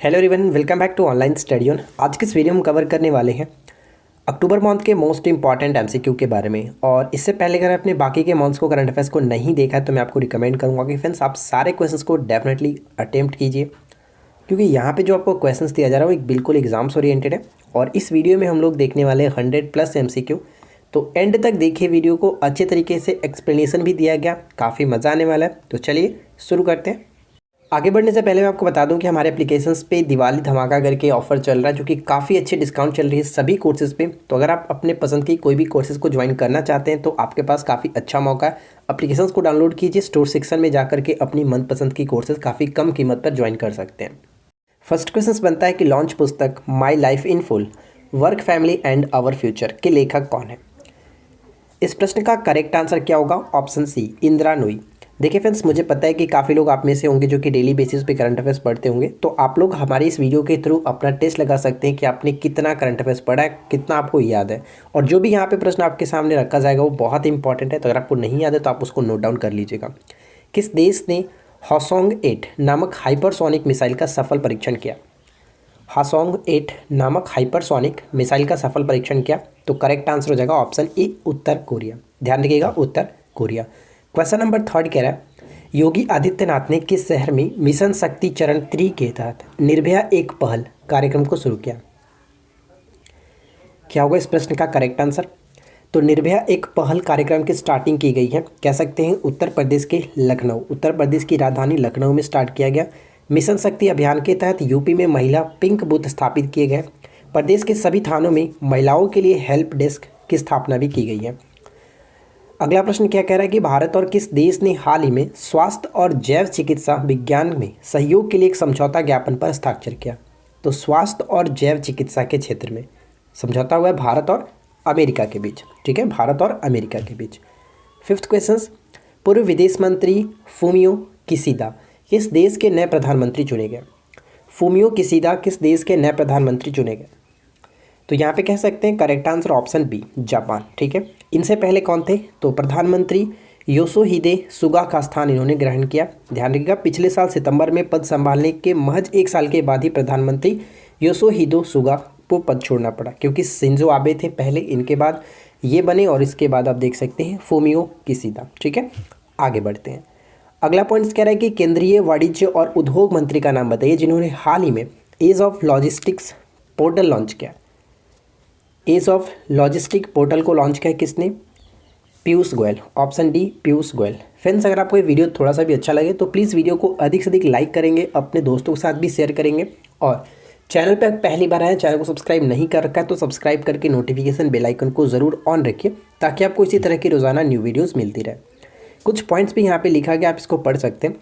Hello everyone, welcome back to online study on. आज की इस वीडियो में हम कवर करने वाले हैं अक्टूबर मंथ के मोस्ट इंपॉर्टेंट एमसीक्यू के बारे में। और इससे पहले अगर आपने बाकी के मंथ्स को करंट अफेयर्स को नहीं देखा है तो मैं आपको रिकमेंड करूंगा कि फ्रेंड्स आप सारे क्वेश्चंस को डेफिनेटली अटेम्प्ट कीजिए, क्योंकि यहाँ पे जो आपको क्वेश्चंस दिया जा रहा है वो एक बिल्कुल एग्जाम्स ओरिएंटेड है। और इस वीडियो में हम लोग देखने वाले हैं 100+ MCQ। तो एंड तक देखिए वीडियो को, अच्छे तरीके से एक्सप्लेनेशन भी दिया गया, काफ़ी मज़ा आने वाला है। तो चलिए शुरू करते हैं। आगे बढ़ने से पहले मैं आपको बता दूं कि हमारे एप्लीकेशंस पे दिवाली धमाका करके ऑफर चल रहा है, जो कि काफ़ी अच्छे डिस्काउंट चल रही है सभी कोर्सेज़ पे। तो अगर आप अपने पसंद की कोई भी कोर्सेज़ को ज्वाइन करना चाहते हैं तो आपके पास काफ़ी अच्छा मौका है। एप्लीकेशंस को डाउनलोड कीजिए, स्टोर सेक्शन में जा करके अपनी मनपसंद की कोर्सेज़ काफ़ी कम कीमत पर ज्वाइन कर सकते हैं। फर्स्ट क्वेश्चन बनता है कि लॉन्च पुस्तक my life in full, work, family and our future के लेखक कौन है। इस प्रश्न का करेक्ट आंसर क्या होगा? Option C, Indira Nooyi. देखिए फ्रेंड्स, मुझे पता है कि काफ़ी लोग आप में से होंगे जो कि डेली बेसिस पे करंट अफेयर्स पढ़ते होंगे। तो आप लोग हमारी इस वीडियो के थ्रू अपना टेस्ट लगा सकते हैं कि आपने कितना करंट अफेयर्स पढ़ा है, कितना आपको याद है। और जो भी यहाँ पे प्रश्न आपके सामने रखा जाएगा वो बहुत इंपॉर्टेंट है, तो अगर आपको नहीं याद है तो आप उसको नोट डाउन कर लीजिएगा। किस देश ने हॉसोंग 8 नामक हाइपरसोनिक मिसाइल का सफल परीक्षण किया? हॉसोंग 8 नामक हाइपरसोनिक मिसाइल का सफल परीक्षण किया। तो करेक्ट आंसर हो जाएगा ऑप्शन ए, उत्तर कोरिया। ध्यान रखिएगा, उत्तर कोरिया। क्वेश्चन नंबर 3 कह रहा है, योगी आदित्यनाथ ने किस शहर में मिशन शक्ति चरण 3 के तहत निर्भया एक पहल कार्यक्रम को शुरू किया? क्या होगा इस प्रश्न का करेक्ट आंसर? तो निर्भया एक पहल कार्यक्रम की स्टार्टिंग की गई है, कह सकते हैं उत्तर प्रदेश के लखनऊ, उत्तर प्रदेश की राजधानी लखनऊ में स्टार्ट किया गया। मिशन शक्ति अभियान के तहत यूपी में महिला पिंक बूथ स्थापित किए गए। प्रदेश के सभी थानों में महिलाओं के लिए हेल्प डेस्क की स्थापना भी की गई है। अगला प्रश्न क्या कह रहा है कि भारत और किस देश ने हाल ही में स्वास्थ्य और जैव चिकित्सा विज्ञान में सहयोग के लिए एक समझौता ज्ञापन पर हस्ताक्षर किया? तो स्वास्थ्य और जैव चिकित्सा के क्षेत्र में समझौता हुआ है भारत और अमेरिका के बीच। ठीक है, भारत और अमेरिका के बीच। 5th क्वेश्चन, पूर्व विदेश मंत्री फूमियो किसीदा किस देश के नए प्रधानमंत्री चुने गए? फूमियो किसीदा किस देश के नए प्रधानमंत्री चुने गए? तो यहाँ पे कह सकते हैं correct answer option B, Japan. ठीक है, इनसे पहले कौन थे? तो प्रधानमंत्री योशिहिदे सुगा का स्थान इन्होंने ग्रहण किया। ध्यान रखिएगा, पिछले साल सितंबर में पद संभालने के महज 1 साल के बाद ही प्रधानमंत्री योशिहिदे सुगा को पद छोड़ना पड़ा, क्योंकि शिंजो आबे थे पहले, इनके बाद ये बने और इसके बाद आप देख सकते हैं फूमियो किसीदा। ठीक है, आगे बढ़ते हैं। अगला पॉइंट कह रहा है कि केंद्रीय वाणिज्य और उद्योग मंत्री का नाम बताइए जिन्होंने हाल ही में edge of logistics portal launch किया। एज ऑफ लॉजिस्टिक पोर्टल को लॉन्च किया किसने? Piyush Goyal. Option D, Piyush Goyal. Friends, अगर आपको ये वीडियो थोड़ा सा भी अच्छा लगे तो प्लीज़ वीडियो को अधिक से अधिक लाइक करेंगे, अपने दोस्तों के साथ भी शेयर करेंगे। और चैनल पर पहली बार आए, चैनल को सब्सक्राइब नहीं कर रखा है तो सब्सक्राइब करके नोटिफिकेशन बेल आइकन को ज़रूर ऑन रखिए, ताकि आपको इसी तरह की रोज़ाना न्यू वीडियोज़ मिलती रहे। कुछ पॉइंट्स भी यहाँ पर लिखा गया, आप इसको पढ़ सकते हैं।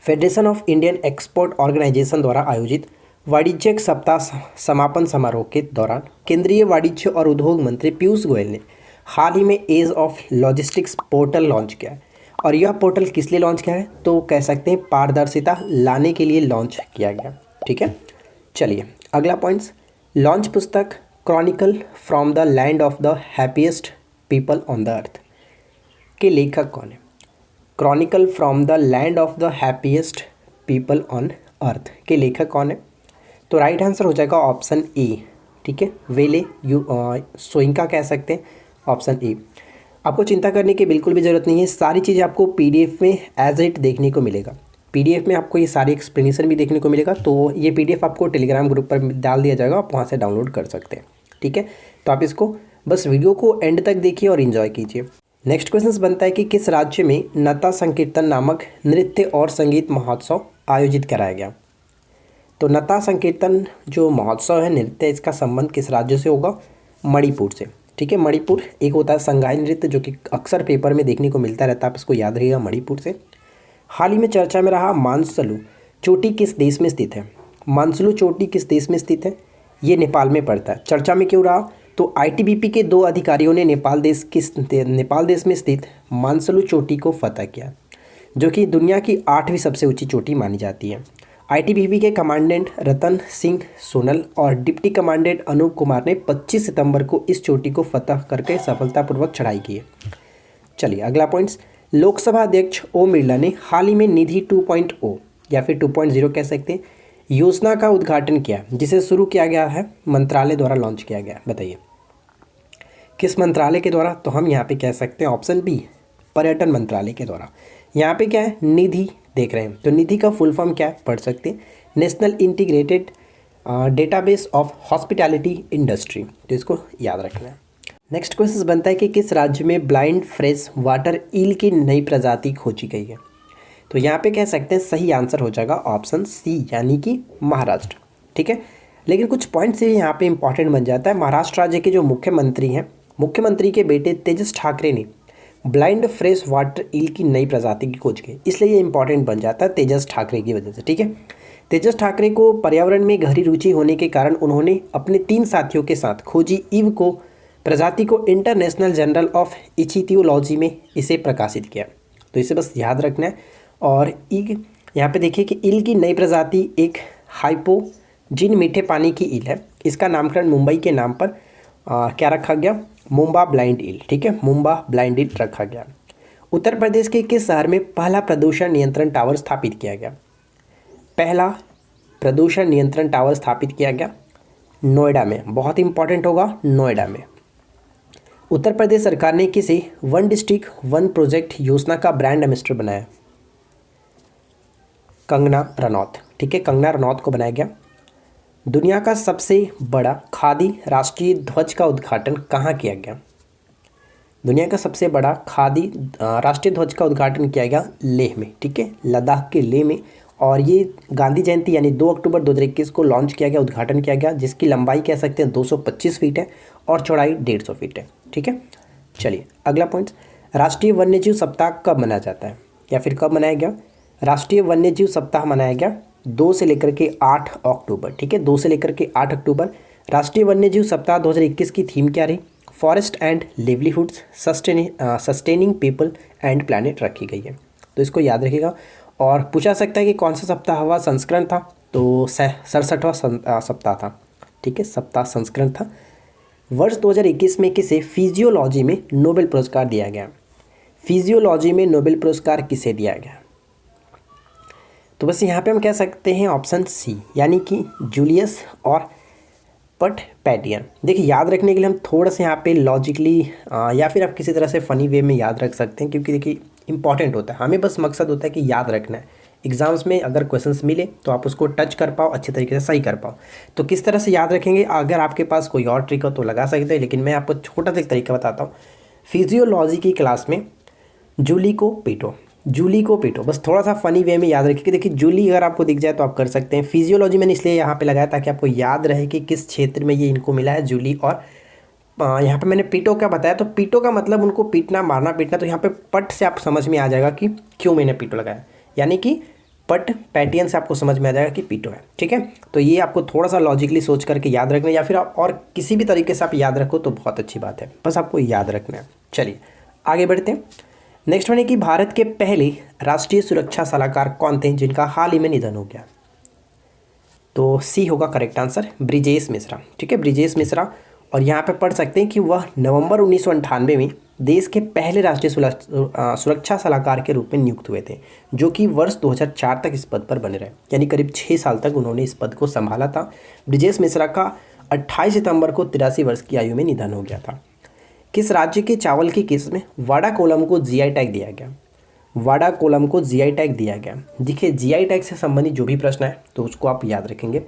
Federation of Indian export organisation द्वारा आयोजित वाणिज्यिक सप्ताह समापन समारोह के दौरान केंद्रीय वाणिज्य और उद्योग मंत्री पीयूष गोयल ने हाल ही में edge of logistics portal launch किया है। और यह पोर्टल किस लिए लॉन्च किया है? तो कह सकते हैं पारदर्शिता लाने के लिए लॉन्च किया गया। ठीक है, चलिए अगला पॉइंट्स, लॉन्च पुस्तक Chronicle from the land of the happiest people on the earth के लेखक कौन है? Chronicle from the land of the happiest people on earth के लेखक कौन है? तो राइट आंसर हो जाएगा ऑप्शन ए। ठीक है, वेले सोइंका कह सकते हैं, ऑप्शन ए। आपको चिंता करने की बिल्कुल भी ज़रूरत नहीं है, सारी चीज़ें आपको पीडीएफ में एज इट देखने को मिलेगा। पीडीएफ में आपको ये सारी एक्सप्लेनेशन भी देखने को मिलेगा। तो ये पीडीएफ आपको टेलीग्राम ग्रुप पर डाल दिया जाएगा, आप वहाँ से डाउनलोड कर सकते हैं। ठीक है, तो आप इसको बस वीडियो को एंड तक देखिए और इन्जॉय कीजिए। नेक्स्ट क्वेश्चन बनता है कि किस राज्य में नता संकीर्तन नामक नृत्य और संगीत महोत्सव आयोजित कराया गया? तो नता संकीर्तन जो महोत्सव है, नृत्य, इसका संबंध किस राज्य से होगा? मणिपुर से। ठीक है, मणिपुर एक होता है संगाई नृत्य जो कि अक्सर पेपर में देखने को मिलता रहता है, आप इसको याद रखिएगा, मणिपुर से। हाल ही में चर्चा में रहा मानसलू चोटी किस देश में स्थित है? मानसलू चोटी किस देश में स्थित है? ये नेपाल में पड़ता है। चर्चा में क्यों रहा? तो आईटीबीपी के 2 अधिकारियों ने नेपाल देश में स्थित मानसलू चोटी को फतह किया, जो कि दुनिया की 8वीं सबसे ऊंची चोटी मानी जाती है। आईटीबीपी के कमांडेंट रतन सिंह सोनल और डिप्टी कमांडेंट अनूप कुमार ने 25 सितंबर को इस चोटी को फतह करके सफलतापूर्वक चढ़ाई की है। चलिए अगला पॉइंट्स, लोकसभा अध्यक्ष ओम बिरला ने हाल ही में निधि 2.0 या फिर 2.0 कह सकते हैं, योजना का उद्घाटन किया जिसे शुरू किया गया है, मंत्रालय द्वारा लॉन्च किया गया? बताइए किस मंत्रालय के द्वारा? तो हम यहाँ पे कह सकते हैं ऑप्शन बी, पर्यटन मंत्रालय के द्वारा। यहाँ पे क्या है, निधि देख रहे हैं, तो निधि का फुल फॉर्म क्या है पढ़ सकते हैं, national integrated database of hospitality industry, तो इसको याद रखना है। नेक्स्ट क्वेश्चन बनता है कि किस राज्य में ब्लाइंड फ्रेश वाटर ईल की नई प्रजाति खोजी गई है? तो यहाँ पे कह सकते हैं सही आंसर हो जाएगा ऑप्शन सी, यानी कि महाराष्ट्र। ठीक है, लेकिन कुछ पॉइंट्स ये यहाँ पे इंपॉर्टेंट बन जाता है। महाराष्ट्र राज्य के जो मुख्यमंत्री हैं, मुख्यमंत्री के बेटे तेजस ठाकरे ने ब्लाइंड फ्रेश वाटर ईल की नई प्रजाति की खोज की, इसलिए ये इंपॉर्टेंट बन जाता है तेजस ठाकरे की वजह से। ठीक है, तेजस ठाकरे को पर्यावरण में गहरी रुचि होने के कारण उन्होंने अपने 3 साथियों के साथ खोजी ईव को प्रजाति को इंटरनेशनल जर्नल ऑफ इचिथियोलॉजी में इसे प्रकाशित किया। तो इसे बस याद रखना है। और ईग यहाँ पे देखिए कि ईल की नई प्रजाति एक हाइपोजिन मीठे पानी की ईल है। इसका नामकरण मुंबई के नाम पर क्या रखा गया, मुंबा ब्लाइंड ईल। ठीक है, मुंबा ब्लाइंड ईल रखा गया। उत्तर प्रदेश के किस शहर में पहला प्रदूषण नियंत्रण टावर स्थापित किया गया? पहला प्रदूषण नियंत्रण टावर स्थापित किया गया नोएडा में, बहुत इंपॉर्टेंट होगा, नोएडा में। उत्तर प्रदेश सरकार ने किसे वन डिस्ट्रिक्ट वन प्रोजेक्ट योजना का ब्रांड एम्बेसडर बनाया? कंगना रनौत। ठीक है, कंगना रनौत को बनाया गया। दुनिया का सबसे बड़ा खादी राष्ट्रीय ध्वज का उद्घाटन कहाँ किया गया? दुनिया का सबसे बड़ा खादी राष्ट्रीय ध्वज का उद्घाटन किया गया लेह में। ठीक है, लद्दाख के लेह में। और ये गांधी जयंती यानी 2 अक्टूबर 2021 को लॉन्च किया गया, उद्घाटन किया गया, जिसकी लंबाई कह सकते हैं 225 फीट है और चौड़ाई 150 फीट है। ठीक है, चलिए अगला पॉइंट, राष्ट्रीय वन्यजीव सप्ताह कब मनाया जाता है या फिर कब मनाया गया? राष्ट्रीय वन्यजीव सप्ताह मनाया गया 2 से लेकर के 8 अक्टूबर। ठीक है, 2 से लेकर के 8 अक्टूबर। राष्ट्रीय वन्यजीव सप्ताह 2021 की थीम क्या रही? Forest and livelihoods sustaining people and planet रखी गई है, तो इसको याद रखिएगा। और पूछा सकता है कि कौन सा सप्ताह हुआ संस्करण था, तो 67वां सप्ताह था। ठीक है, सप्ताह संस्करण था। वर्ष 2021 में किसे फिजियोलॉजी में नोबेल पुरस्कार दिया गया? फिजियोलॉजी में नोबेल पुरस्कार किसे दिया गया? तो बस यहाँ पे हम कह सकते हैं ऑप्शन सी, यानी कि जूलियस और पट पैटियन। देखिए याद रखने के लिए हम थोड़ा सा यहाँ पे लॉजिकली या फिर आप किसी तरह से फ़नी वे में याद रख सकते हैं, क्योंकि देखिए इंपॉर्टेंट होता है, हमें बस मकसद होता है कि याद रखना है। एग्जाम्स में अगर क्वेश्चंस मिले तो आप उसको टच कर पाओ, अच्छे तरीके से सही कर पाओ। तो किस तरह से याद रखेंगे, अगर आपके पास कोई और ट्रिक हो तो लगा सकते हैं, लेकिन मैं आपको छोटा सा एक तरीका बताता हूँ। फिजियोलॉजी की क्लास में जूली को पीटो, जूली को पीटो, बस थोड़ा सा फनी वे में याद रखिए कि देखिए जूली अगर आपको दिख जाए तो आप कर सकते हैं। फिजियोलॉजी मैंने इसलिए यहाँ पे लगाया ताकि आपको याद रहे कि किस क्षेत्र में ये इनको मिला है, जूली। और यहाँ पे मैंने पीटो क्या बताया, तो पीटो का मतलब उनको पीटना, मारना, पीटना। तो यहाँ पे पट से आप समझ में आ जाएगा कि क्यों मैंने पीटो लगाया, यानी कि पट पैटियन से आपको समझ में आ जाएगा कि पीटो है। ठीक है, तो ये आपको थोड़ा सा लॉजिकली सोच करके याद रखना है, या फिर आप और किसी भी तरीके से आप याद रखो तो बहुत अच्छी बात है, बस आपको याद रखना है। चलिए आगे बढ़ते हैं। नेक्स्ट वन है कि भारत के पहले राष्ट्रीय सुरक्षा सलाहकार कौन थे जिनका हाल ही में निधन हो गया? तो सी होगा करेक्ट आंसर, ब्रिजेश मिश्रा। ठीक है, ब्रिजेश मिश्रा। और यहाँ पे पढ़ सकते हैं कि वह नवंबर 1998 में देश के पहले राष्ट्रीय सुरक्षा सलाहकार के रूप में नियुक्त हुए थे, जो कि वर्ष 2004 तक इस पद पर बने रहे, यानी करीब 6 साल तक उन्होंने इस पद को संभाला था। ब्रिजेश मिश्रा का 28 सितंबर को 83 वर्ष की आयु में निधन हो गया था। किस राज्य के चावल की किस्म वाड़ा कोलम को जीआई टैग दिया गया? वाड़ा कोलम को जीआई टैग दिया गया। देखिए जीआई टैग से संबंधित जो भी प्रश्न है तो उसको आप याद रखेंगे।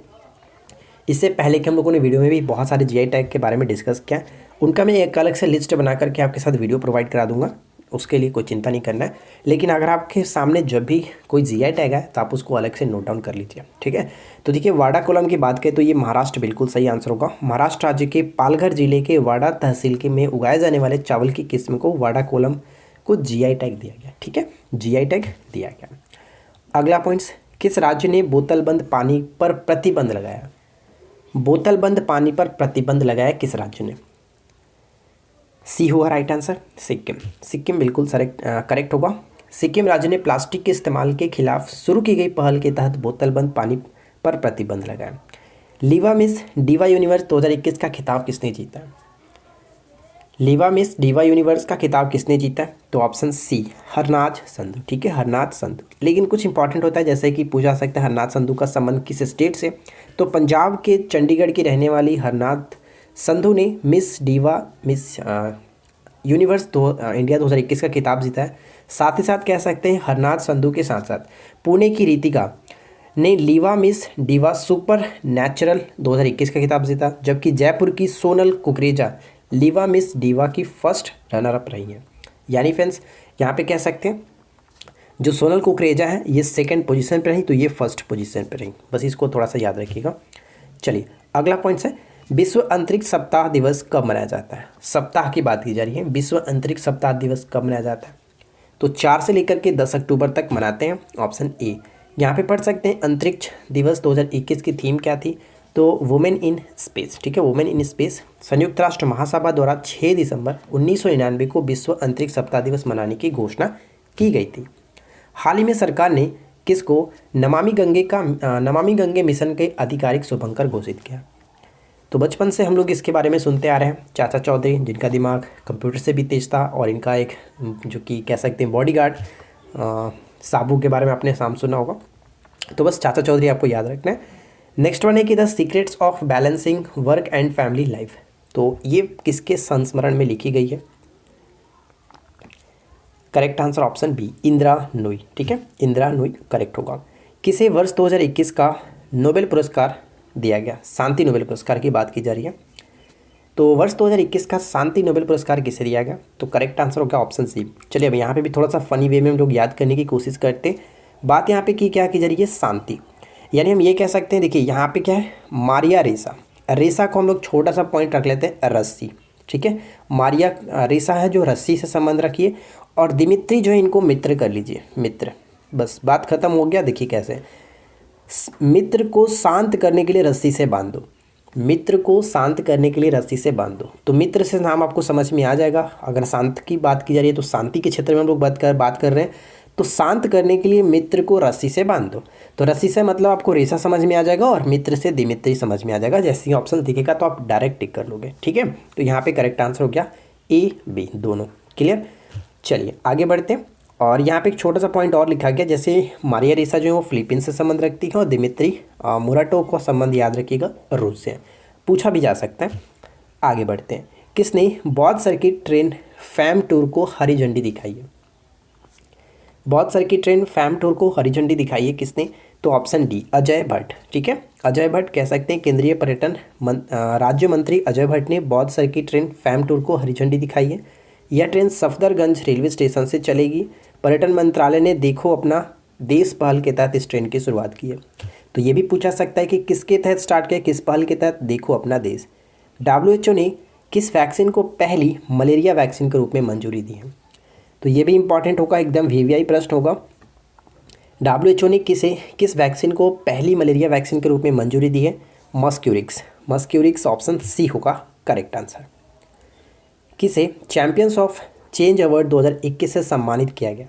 इससे पहले कि हम लोगों ने वीडियो में भी बहुत सारे जीआई टैग के बारे में डिस्कस किया, उनका मैं एक अलग से लिस्ट बना करके आपके साथ वीडियो प्रोवाइड करा दूंगा, उसके लिए कोई चिंता नहीं करना है। लेकिन अगर आपके सामने जब भी कोई जीआई टैग है तो आप उसको अलग से नोट डाउन कर लीजिए। ठीक है, तो देखिए वाड़ा कोलम की बात करें तो ये महाराष्ट्र बिल्कुल सही आंसर होगा। महाराष्ट्र राज्य के पालघर जिले के वाड़ा तहसील के में उगाए जाने वाले चावल की किस्म को वाड़ा कोलम को जीआई टैग दिया गया। ठीक है, जीआई टैग दिया गया। अगला पॉइंट्स, किस राज्य ने बोतलबंद पानी पर प्रतिबंध लगाया? बोतलबंद पानी पर प्रतिबंध लगाया किस राज्य ने? सी हुआ राइट आंसर, सिक्किम। सिक्किम बिल्कुल करेक्ट होगा। सिक्किम राज्य ने प्लास्टिक के इस्तेमाल के खिलाफ शुरू की गई पहल के तहत बोतलबंद पानी पर प्रतिबंध लगाया। लीवा मिस डिवा यूनिवर्स 2021 का खिताब किसने जीता? लीवा मिस डीवा यूनिवर्स का खिताब किसने जीता है? तो ऑप्शन सी हरनाज संधू। ठीक है, हरनाज संधू। लेकिन कुछ इंपॉर्टेंट होता है, जैसे कि पूछा सकता है हरनाज संधू का संबंध किस स्टेट से? तो पंजाब के चंडीगढ़ की रहने वाली हरनाज संधू ने मिस यूनिवर्स इंडिया 2021 का खिताब जीता है। साथ ही साथ कह सकते हैं हरनाज संधू के साथ साथ पुणे की रीतिका ने लीवा मिस डीवा सुपर नेचुरल 2021 का खिताब जीता, जबकि जयपुर की सोनल कुकरेजा लीवा मिस डीवा की फर्स्ट रनर अप रही हैं। यानी फ्रेंड्स यहाँ पे कह सकते हैं जो सोनल कुकरेजा है ये सेकंड पोजीशन पर रही, तो ये फर्स्ट पोजीशन पर रही। बस इसको थोड़ा सा याद रखिएगा। चलिए अगला पॉइंट है, विश्व अंतरिक्ष सप्ताह दिवस कब मनाया जाता है? सप्ताह की बात की जा रही है, विश्व अंतरिक्ष सप्ताह दिवस कब मनाया जाता है? तो 4 से लेकर के 10 अक्टूबर तक मनाते हैं। Option A. यहाँ पे पढ़ सकते हैं अंतरिक्ष दिवस 2021 की थीम क्या थी? तो वुमेन इन स्पेस। ठीक है, वुमेन इन स्पेस। संयुक्त राष्ट्र महासभा द्वारा 6 दिसंबर 1999 को विश्व अंतरिक्ष सप्ताह दिवस मनाने की घोषणा की गई थी। हाल ही में सरकार ने किसको नमामि गंगे मिशन के आधिकारिक शुभंकर घोषित किया? तो बचपन से हम लोग इसके बारे में सुनते आ रहे हैं, चाचा चौधरी, जिनका दिमाग कंप्यूटर से भी तेज था, और इनका एक जो कि कह सकते हैं बॉडीगार्ड साबू के बारे में आपने नाम सुना होगा। तो बस चाचा चौधरी आपको याद रखना है। नेक्स्ट वन है कि the secrets of balancing work and family life. तो ये किसके संस्मरण में लिखी गई है? Correct answer option B Indira Nooyi. ठीक है, इंदिरा नूई करेक्ट होगा। किसे वर्ष 2021 का नोबेल पुरस्कार दिया गया? शांति नोबेल पुरस्कार की बात की जा रही है। तो वर्ष 2021 का शांति नोबेल पुरस्कार किसे दिया गया? तो करेक्ट आंसर होगा ऑप्शन सी। चलिए अब यहाँ पे भी थोड़ा सा फनी वे में हम लोग याद करने की कोशिश करते हैं। बात यहाँ पे क्या की जा रही है? शांति। यानी हम ये कह सकते हैं, देखिए यहाँ पे क्या है, मारिया रेसा। रेसा को हम लोग छोटा सा पॉइंट रख लेते हैं, रस्सी। ठीक है, मारिया रेसा है जो रस्सी से संबंध रखिए, और दिमित्री जो है इनको मित्र कर लीजिए, मित्र। बस बात खत्म हो गया। देखिए कैसे, मित्र को शांत करने के लिए रस्सी से बांध दो, मित्र को शांत करने के लिए रस्सी से बांध दो। तो मित्र से नाम आपको समझ में आ जाएगा। अगर शांत की बात की जा रही है तो शांति के क्षेत्र में हम लोग बात कर रहे हैं, तो शांत करने के लिए मित्र को रस्सी से बांध दो। तो रस्सी से मतलब आपको रेशा समझ में आ जाएगा, और मित्र से दिमित्री समझ में आ जाएगा। जैसे ही ऑप्शन दिखेगा तो आप डायरेक्ट टिक कर लोगे। ठीक है, तो यहाँ पे करेक्ट आंसर हो गया ए बी दोनों। क्लियर। चलिए आगे बढ़ते हैं। और यहाँ पे एक छोटा सा पॉइंट और लिखा गया, जैसे मारिया रेसा जो है वो फिलीपींस से संबंध रखती है, और दिमित्री मुराटोव का संबंध याद रखिएगा रूस से। पूछा भी जा सकता है। आगे बढ़ते हैं। किसने बौद्ध सर्किट ट्रेन फैम टूर को हरी झंडी दिखाई है? बौद्ध सर्किट ट्रेन फैम टूर को हरी झंडी दिखाई है किसने? तो ऑप्शन डी अजय भट्ट। ठीक है, अजय भट्ट कह सकते हैं केंद्रीय पर्यटन राज्य मंत्री अजय भट्ट ने बौद्ध सर्किट ट्रेन फैम टूर को हरी झंडी दिखाई है। यह ट्रेन सफदरगंज रेलवे स्टेशन से चलेगी। पर्यटन मंत्रालय ने देखो अपना देश पहल के तहत इस ट्रेन की शुरुआत की है। तो ये भी पूछा सकता है कि किसके तहत स्टार्ट किया, किस पहल के तहत? देखो अपना देश। WHO ने किस वैक्सीन को पहली मलेरिया वैक्सीन के रूप में मंजूरी दी है? तो ये भी इंपॉर्टेंट होगा, एकदम VVI प्रश्न होगा। WHO ने किस वैक्सीन को पहली मलेरिया वैक्सीन के रूप में मंजूरी दी है? मस्क्यूरिक्स ऑप्शन सी होगा करेक्ट आंसर। किसे चैंपियंस ऑफ चेंज अवार्ड 2021 से सम्मानित किया गया?